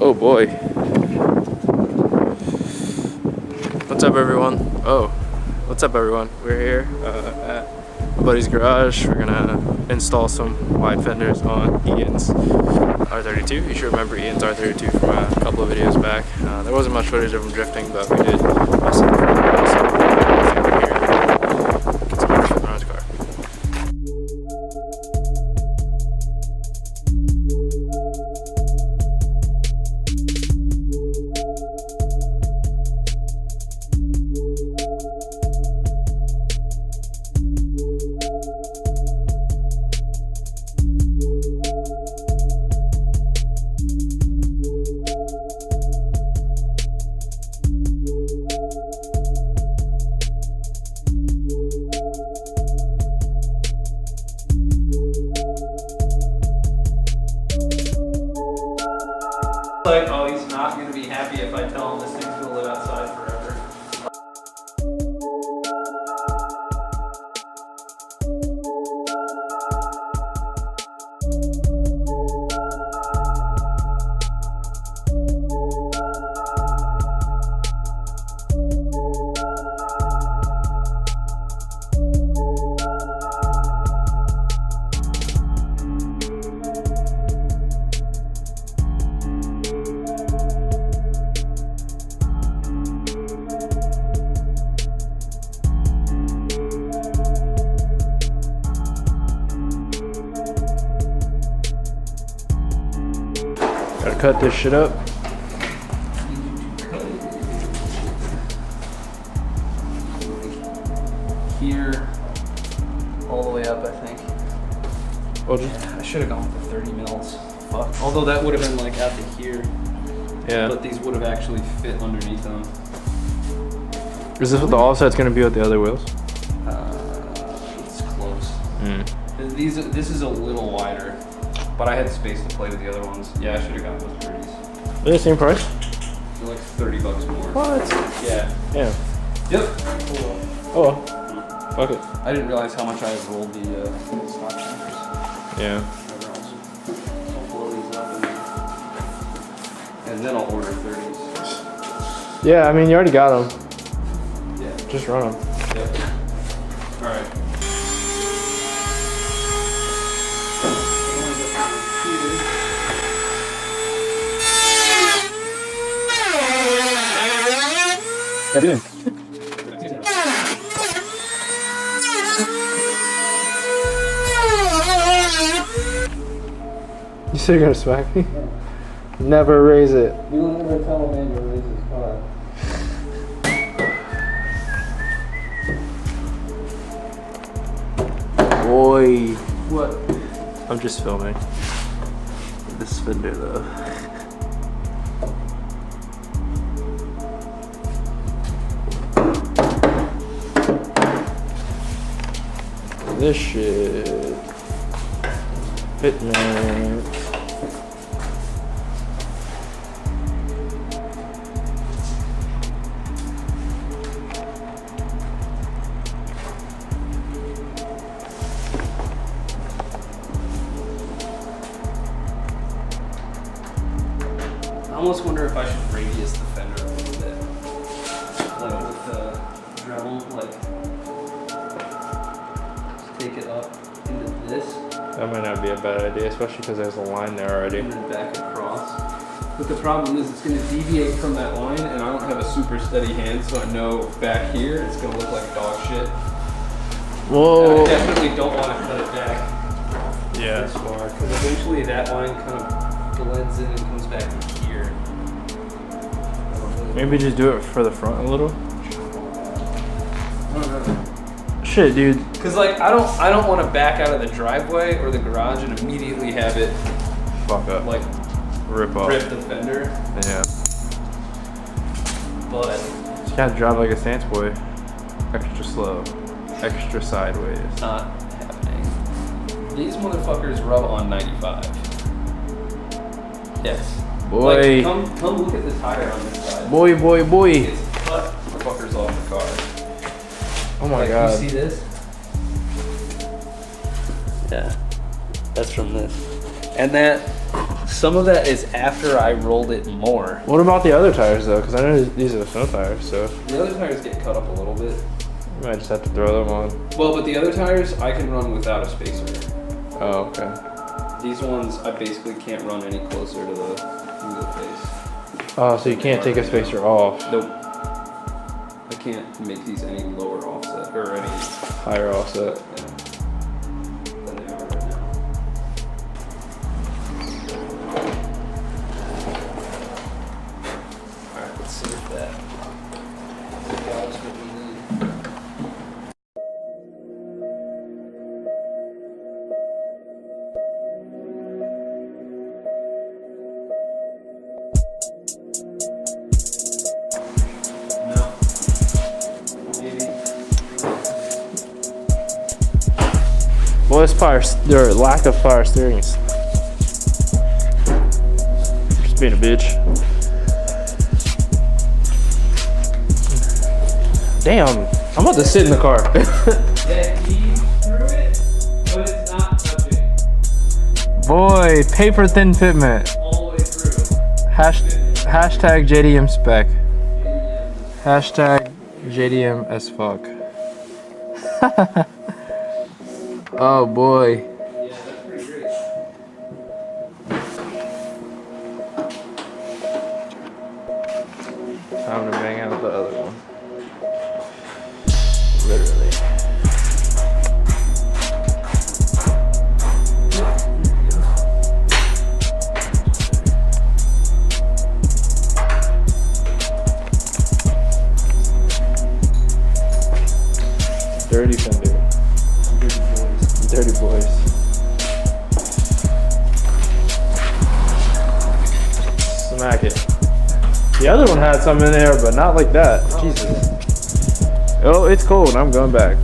Oh boy. What's up everyone? What's up everyone? We're here at my buddy's garage. We're gonna install some wide fenders on Ian's R32. You should remember Ian's R32 from a couple of videos back. There wasn't much footage of him drifting, but we did mess up here. Get some footage from his car. Like, oh, he's not going to be happy if I tell him this thing's going to live outside forever. Gotta cut this shit up. Here, all the way up, I think. Well, I should have gone for 30 mils. Fuck. Although that would have been like out to here. yeah. But these would have actually fit underneath them. Is this what the offset's gonna be with the other wheels? It's close. This is a little wider, but I had space to play with the other ones. Yeah, I should have gone with 30s. They're the same price? They're like 30 bucks more. What? Yeah. Yeah. Yep. Oh well. Fuck it. I didn't realize how much I had rolled the stock tankers. Yeah. Whatever else. I'll blow these up and then I'll order 30s. Yeah, I mean, you already got them. Yeah. Just run them. Yep. All right. I did. You said you're gonna smack me? Never raise it. You don't ever tell a man to raise his car. Boy. What? I'm just filming. This Fender though. This shit. Fitment. I almost wonder if I should radius the fender a little bit. Like with the Dremel, like take it up into this. That might not be a bad idea, especially because there's a line there already. And then back across. But the problem is it's going to deviate from that line, and I don't have a super steady hand, so I know back here it's going to look like dog shit. Whoa. And I definitely don't want to cut it back Yeah. this far, because eventually that line kind of blends in and comes back in here. Maybe just do it for the front a little. I don't know. Shit, dude. Cause like I don't want to back out of the driveway or the garage and immediately have it Fuck up. like Rip off. rip the fender. Yeah. But You gotta drive like a stance boy. Extra slow. Extra sideways. it's not happening. These motherfuckers rub on 95. Yes. Boy. Like, come look at the tire on this side. Boy. It's cut the fuckers off the car. Oh my Like, god. you see this? Yeah. That's from this. And that Some of that is after I rolled it more. What about the other tires though? Because I know these are the snow tires, so The other tires get cut up a little bit. you might just have to throw them on. Well, but the other tires I can run without a spacer. Oh, okay. These ones I basically can't run any closer to the wheel face. Oh, so you can't take a spacer off. Nope. I can't make these any lower offset or any Higher offset. than they are right now. Alright, let's see if that jobs what we need. No. Maybe. Well, it's their lack of power steering is just being a bitch. Damn, I'm about to sit in the car. That key through it, but it's not touching. Boy, paper thin fitment. All the way through. Hashtag JDM spec. Hashtag JDM as fuck. Oh boy. Yeah, that's pretty great. Time to bang out the other one. Literally. Dirty Fender. Dirty boys. Smack it. The other one had some in there, but not like that. Jesus. Oh, it's cold. I'm going back.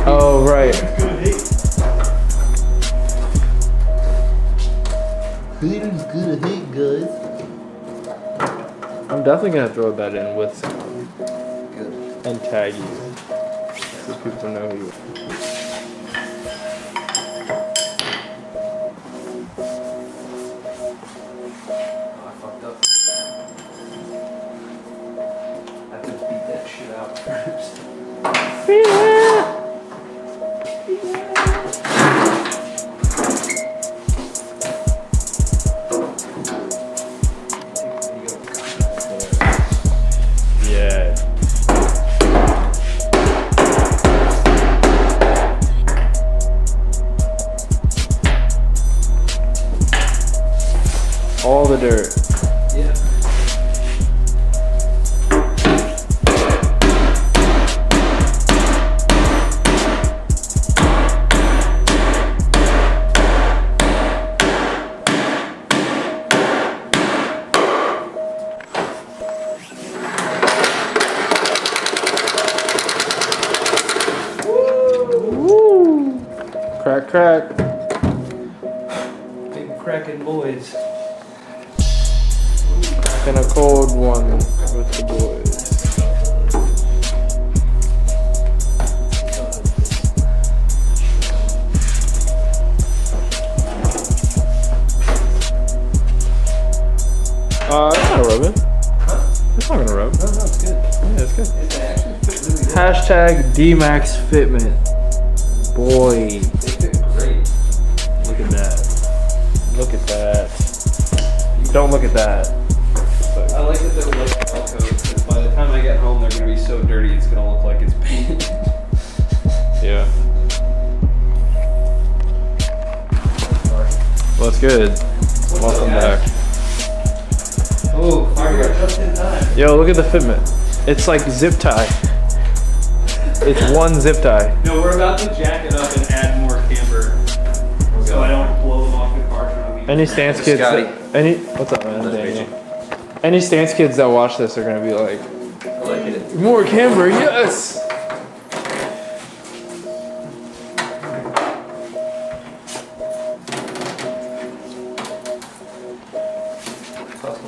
Oh, right. Feeling's good, I hate guys. I'm definitely gonna throw that in with Good. and tag you, so people know who you are. Oh, I fucked up. I have to beat that shit out first. Yeah. All the dirt. Yeah. Woo! Crack, crack. Big cracking boys. And a cold one with the boys. It's not rubbing. Huh? It's not gonna rub. No, it's good. Yeah, it's good. It actually fit really good. Hashtag Dmax fitment. Boy, They fit great. look at that. Look at that. Don't look at that. I like that they're like Velcro because by the time I get home, they're gonna be so dirty it's gonna look like it's painted. Yeah. Well, it's good. Welcome back. Oh, you're just in time. Yo, look at the fitment. It's like zip tie. It's one zip tie. No, we're about to jack it up and add more camber, so I don't blow them off the car trying to leave. Any stance kids? Scotty. What's up, man? Daniel. Any stance kids that watch this are gonna be like, I like it. more camber, yes.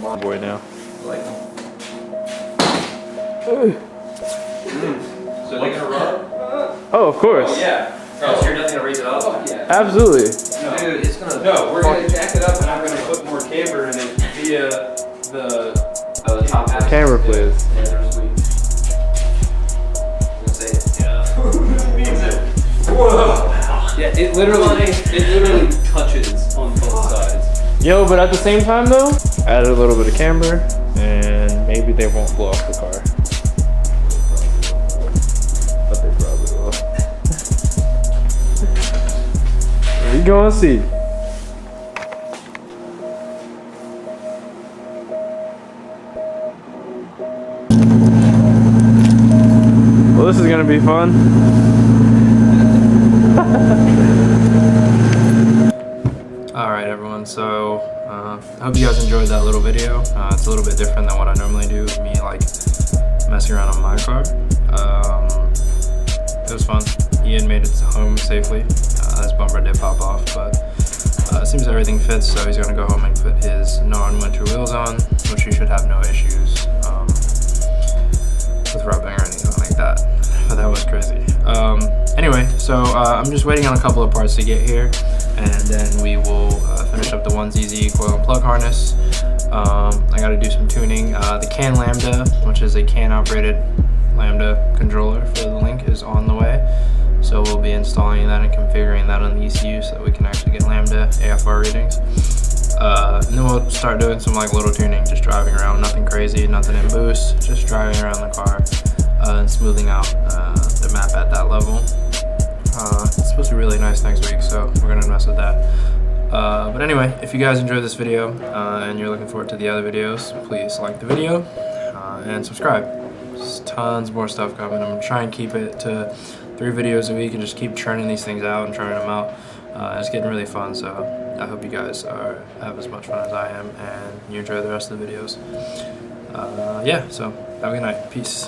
boy now. Like them. So they gonna rub? Oh, of course. Yeah. Oh, so you're definitely gonna raise it up? Oh, yeah. Absolutely. No. Dude, it's gonna. No, we're gonna jack it up and I'm gonna put more camber in it via the top of it. Camera, please. Yeah, they're sweet. I'm gonna say, yeah. Means it. Whoa. Yeah, it literally touches on both sides. Yo, but at the same time though, added a little bit of camber, and maybe they won't blow off the car. But they probably will. We gonna see. Well, this is gonna be fun. Alright everyone, so I hope you guys enjoyed that little video. It's a little bit different than what I normally do, me like messing around on my car. It was fun. Ian made it home safely. His bumper did pop off, but it seems everything fits, so he's gonna go home and put his non-winter wheels on, which he should have no issues with rubbing or anything like that. But that was crazy. Anyway, so I'm just waiting on a couple of parts to get here, and then we will finish up the 1ZZ coil and plug harness. I gotta do some tuning. The CAN Lambda, which is a CAN operated Lambda controller for the Link, is on the way. So we'll be installing that and configuring that on the ECU so that we can actually get Lambda AFR readings. And then we'll start doing some like little tuning, just driving around, nothing crazy, nothing in boost, just driving around the car and smoothing out the map at that level. It's supposed to be really nice next week, so we're gonna mess with that. But anyway, if you guys enjoyed this video and you're looking forward to the other videos, please like the video and subscribe. There's tons more stuff coming. I'm gonna try and keep it to 3 videos a week and just keep churning these things out and trying them out. It's getting really fun, so I hope you guys have as much fun as I am and you enjoy the rest of the videos. Yeah, so have a good night. Peace.